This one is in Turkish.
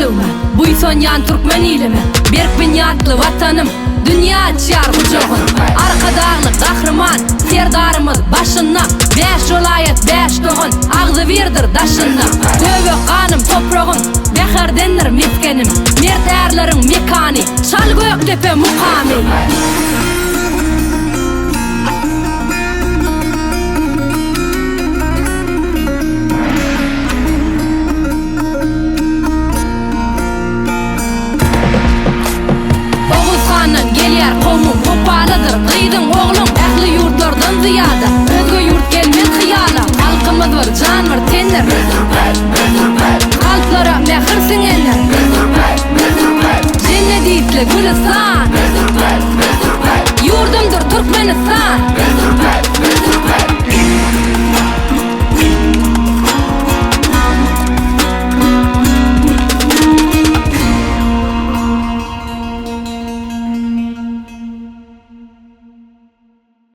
ýylma, buý sonyan türkmen ilimi, berk binýatly watanym, dünya çar gujogun. Arka dağlı kahraman, serdarımız başına, 5 vilayet 5 toğun, ağzı birdir daşına. Töbe kanım toprağım, beherdendir meskenim, mert erlerin mekani, şal göktepe mukami. Gelýär gowmum hopalydyr, gyýdyň oglum ähli ýurtlardan zyýada. Özge ýurt gelmez hyýala, halkymyz bir jan bir tenler. Halklara mehir siňenler, Jennedisli Gülistan, ýurdumdyr Türkmenistan.